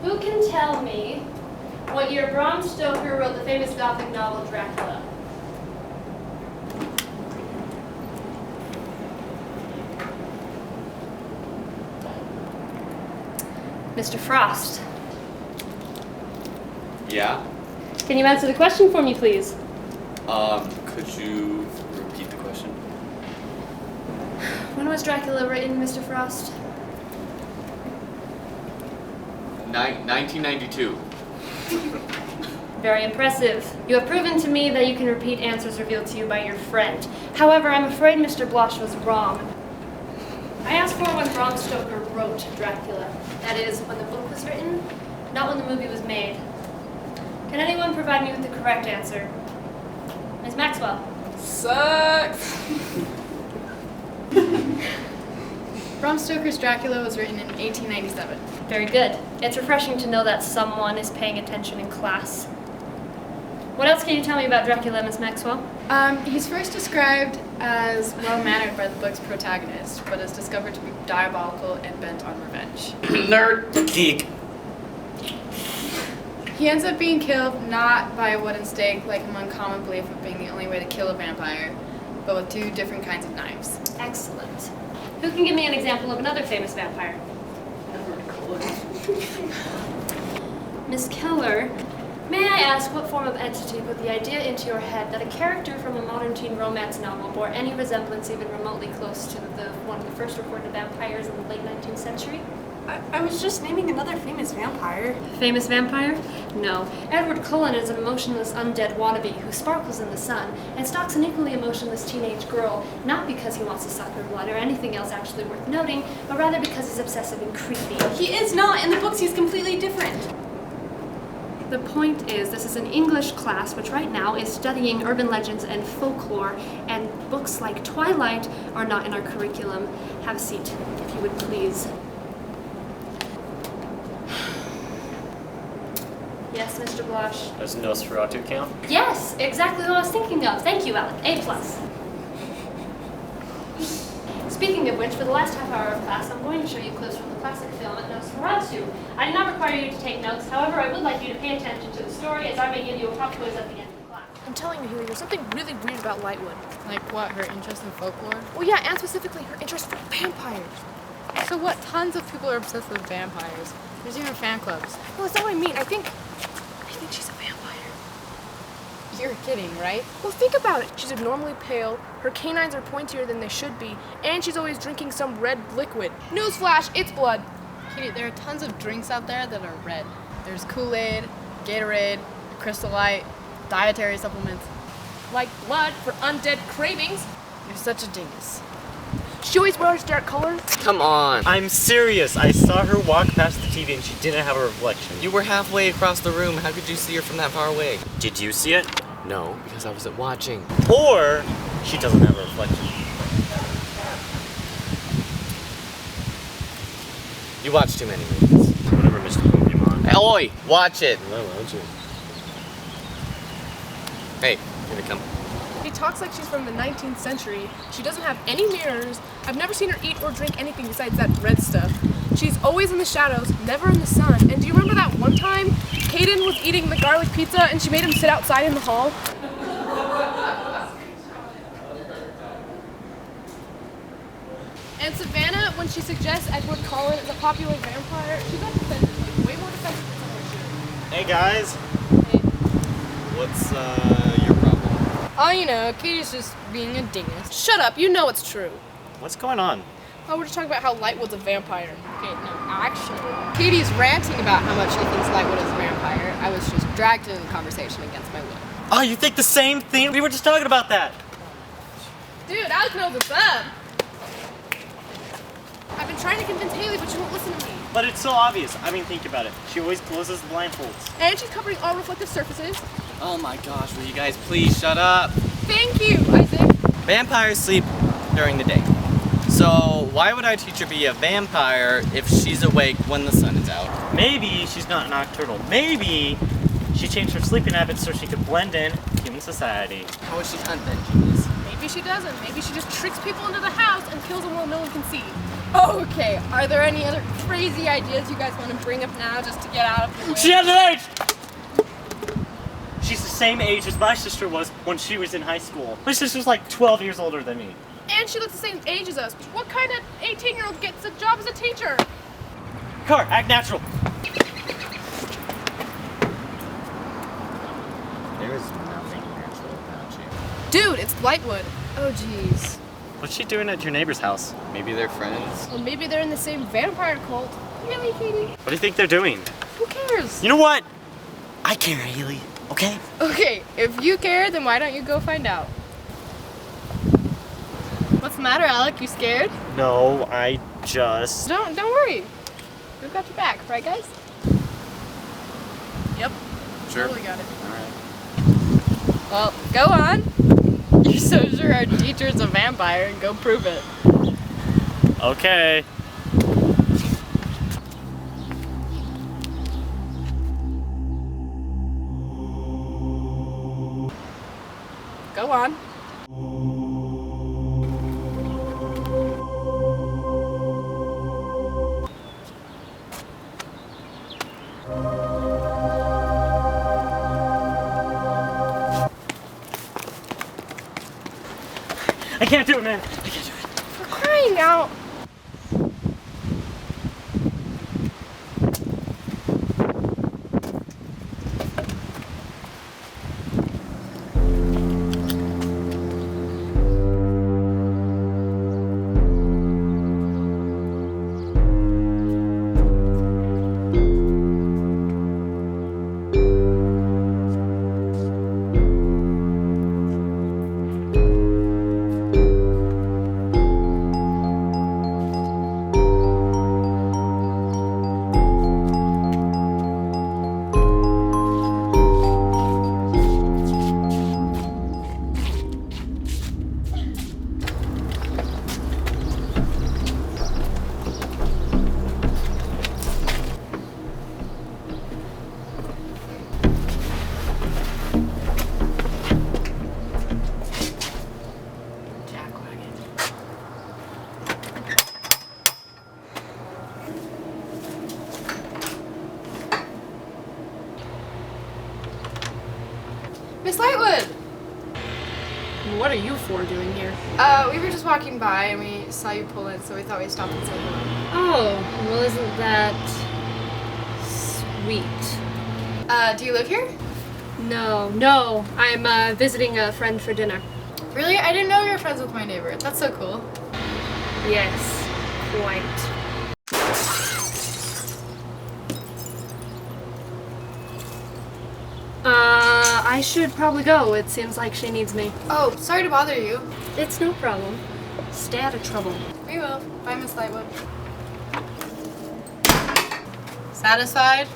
Who can tell me what year Bram Stoker wrote the famous Gothic novel Dracula? Mr. Frost. Yeah? Can you answer the question for me, please? Could you repeat the question? When was Dracula written, Mr. Frost? 1992. Very impressive. You have proven to me that you can repeat answers revealed to you by your friend. However, I'm afraid Mr. Blosh was wrong. I asked for when Bram Stoker wrote Dracula. That is, when the book was written, not when the movie was made. Can anyone provide me with the correct answer? Ms. Maxwell. Sucks! Bram Stoker's Dracula was written in 1897. Very good. It's refreshing to know that someone is paying attention in class. What else can you tell me about Dracula, Ms. Maxwell? He's first described as well-mannered by the book's protagonist, but is discovered to be diabolical and bent on revenge. Nerd. Geek. He ends up being killed not by a wooden stake, like among common belief of being the only way to kill a vampire, but with 2 different kinds of knives. Excellent. Who can give me an example of another famous vampire? Miss Keller, may I ask what form of entity put the idea into your head that a character from a modern teen romance novel bore any resemblance even remotely close to one of the first recorded vampires in the late 19th century? I was just naming another famous vampire. Famous vampire? No. Edward Cullen is an emotionless undead wannabe who sparkles in the sun and stalks an equally emotionless teenage girl, not because he wants to suck her blood or anything else actually worth noting, but rather because he's obsessive and creepy. He is not. In the books, he's completely different. The point is, this is an English class which right now is studying urban legends and folklore, and books like Twilight are not in our curriculum. Have a seat, if you would please. Yes, Mr. Blosh? Does Nosferatu count? Yes, exactly what I was thinking of. Thank you, Alec. A+. Speaking of which, for the last half hour of class, I'm going to show you clips from the classic film Nosferatu. I did not require you to take notes. However, I would like you to pay attention to the story, as I may give you a pop quiz at the end of the class. I'm telling you, Huey, there's something really weird about Lightwood. Like what, her interest in folklore? Well, yeah, and specifically her interest for vampires. So what, tons of people are obsessed with vampires. There's even fan clubs. Well, that's not what I mean. I think she's a vampire. You're kidding, right? Well, think about it. She's abnormally pale, her canines are pointier than they should be, and she's always drinking some red liquid. Newsflash, it's blood. Katie, there are tons of drinks out there that are red. There's Kool-Aid, Gatorade, Crystal Light, dietary supplements. Like blood for undead cravings. You're such a dingus. She always wears dark colors. Come on. I'm serious. I saw her walk past the TV and she didn't have a reflection. You were halfway across the room. How could you see her from that far away? Did you see it? No, because I wasn't watching. Or she doesn't have a reflection. You watch too many movies. Whatever, Mr. Pokemon. Hey, oi! Watch it! Why won't you? Hey, here they come. She talks like she's from the 19th century. She doesn't have any mirrors. I've never seen her eat or drink anything besides that red stuff. She's always in the shadows, never in the sun. And do you remember that one time Caden was eating the garlic pizza and she made him sit outside in the hall? And Savannah, when she suggests Edward Cullen is a popular vampire, she's not defensive, like way more defensive than someone should. Hey guys. What's, your problem? Oh, you know, Katie's just being a dingus. Shut up, you know it's true. What's going on? Oh, we're just talking about how Lightwood's a vampire. Okay, no, actually, Katie's ranting about how much she thinks Lightwood is a vampire. I was just dragged into the conversation against my will. Oh, you think the same thing? We were just talking about that. Dude, Alex knows what's up. I've been trying to convince Haley, but she won't listen to me. But it's so obvious. I mean, think about it. She always closes the blindfolds. And she's covering all reflective surfaces. Oh my gosh, will you guys please shut up? Thank you, Isaac. Vampires sleep during the day. So why would our teacher be a vampire if she's awake when the sun is out? Maybe she's not nocturnal. Maybe she changed her sleeping habits so she could blend in human society. How would she hunt then, genius? Maybe she doesn't. Maybe she just tricks people into the house and kills them while no one can see. Okay, are there any other crazy ideas you guys want to bring up now just to get out of the way? She has an age! She's the same age as my sister was when she was in high school. My sister's like 12 years older than me. And she looks the same age as us. What kind of 18-year-old gets a job as a teacher? Car, act natural. There is nothing natural about you. Dude, it's Lightwood. Oh, jeez. What's she doing at your neighbor's house? Maybe they're friends. Well, maybe they're in the same vampire cult. Really, Katie? What do you think they're doing? Who cares? You know what? I care, Haley. Okay? Okay, if you care, then why don't you go find out? What's the matter, Alec? You scared? No, I just... Don't worry. We've got your back, right, guys? Yep. Sure. Totally got it. Alright. Well, go on. You're so sure our teacher's a vampire. Go prove it. Okay. Go on. I can't do it, man. I can't do it. For crying out. Miss Lightwood! What are you four doing here? We were just walking by and we saw you pull in, so we thought we'd stop and say hello. Oh, well, isn't that sweet? Do you live here? No, I'm visiting a friend for dinner. Really? I didn't know you were friends with my neighbor. That's so cool. Yes, quite. I should probably go. It seems like she needs me. Oh, sorry to bother you. It's no problem. Stay out of trouble. We will. Bye, Miss Lightwood. Satisfied?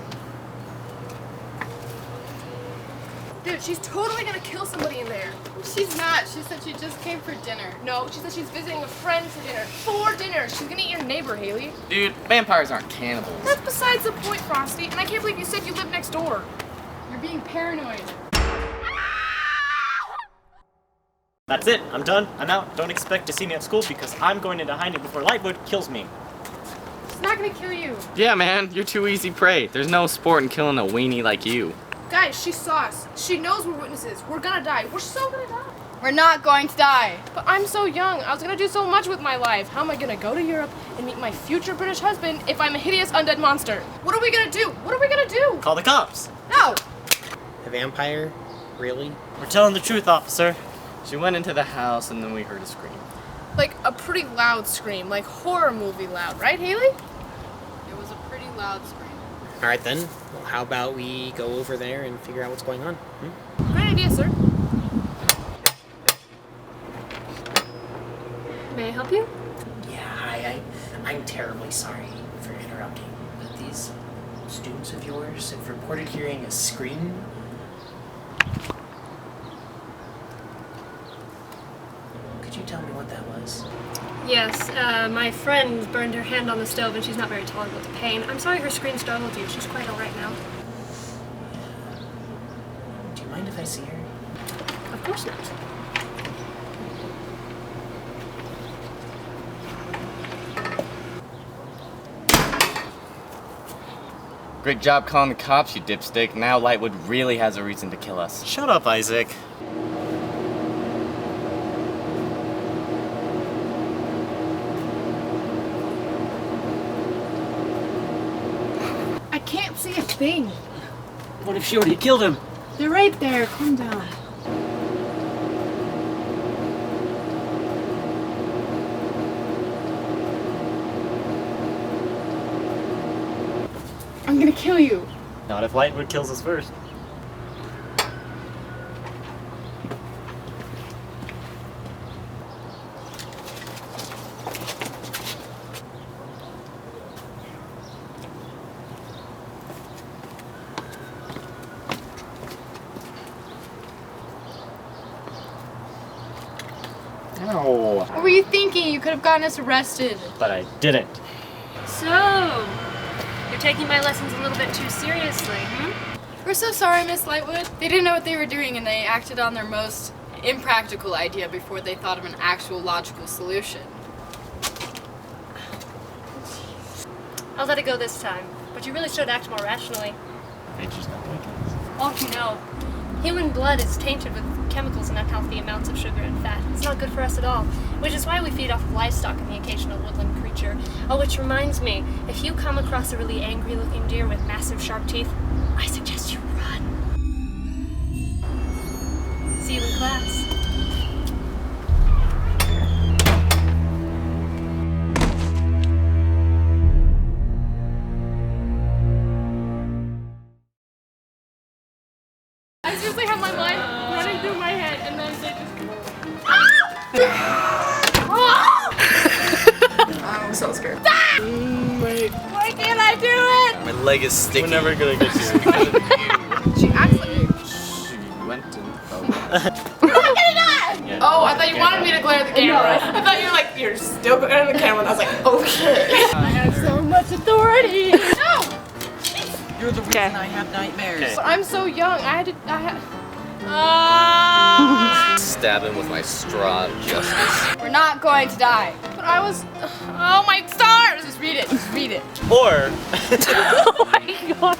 Dude, she's totally gonna kill somebody in there. She's not. She said she just came for dinner. No, she said she's visiting a friend for dinner. For dinner! She's gonna eat your neighbor, Haley. Dude, vampires aren't cannibals. That's besides the point, Frosty. And I can't believe you said you live next door. You're being paranoid. That's it. I'm done. I'm out. Don't expect to see me at school because I'm going into hiding before Lightwood kills me. She's not gonna kill you. Yeah, man, you're too easy prey. There's no sport in killing a weenie like you. Guys, she saw us. She knows we're witnesses. We're gonna die. We're so gonna die. We're not going to die. But I'm so young. I was gonna do so much with my life. How am I gonna go to Europe and meet my future British husband if I'm a hideous undead monster? What are we gonna do? What are we gonna do? Call the cops. No! A vampire? Really? We're telling the truth, officer. She went into the house and then we heard a scream. Like a pretty loud scream, like horror movie loud, right, Haley? It was a pretty loud scream. Alright then. Well, how about we go over there and figure out what's going on? Great idea, sir. May I help you? Yeah, hi. I'm terribly sorry for interrupting, but these students of yours have reported hearing a scream. Could you tell me what that was? Yes, my friend burned her hand on the stove and she's not very tolerable to pain. I'm sorry her scream startled you. She's quite alright now. Do you mind if I see her? Of course not. Great job calling the cops, you dipstick. Now Lightwood really has a reason to kill us. Shut up, Isaac. I can't see a thing. What if she already killed him? They're right there. Calm down. I'm gonna kill you. Not if Lightwood kills us first. No, What were you thinking? You could have gotten us arrested. but I didn't. So, you're taking my lessons a little bit too seriously, We're so sorry, Miss Lightwood. They didn't know what they were doing and they acted on their most impractical idea before they thought of an actual logical solution. I'll let it go this time, but you really should act more rationally. Nature's not like us. Won't you know? Human blood is tainted with chemicals and unhealthy amounts of sugar and fat. It's not good for us at all, which is why we feed off of livestock and the occasional woodland creature. Oh, which reminds me, if you come across a really angry-looking deer with massive sharp teeth, I suggest you run. See you in class. I seriously have my mind running through my head, and then they just. I'm so scared. Why can't I do it? My leg is sticky. We're never gonna get you. She acts like. She went and Yeah. Oh, I thought you wanted me to glare at the camera. I thought you were like, you're still glaring at the camera, and I was like, okay. I have so much authority. No! You're the reason I have nightmares. Okay. But I'm so young. I had. stab him with my straw of justice. We're not going to die. But I was. Oh my stars! Just read it. Just read it. Or Oh my gosh.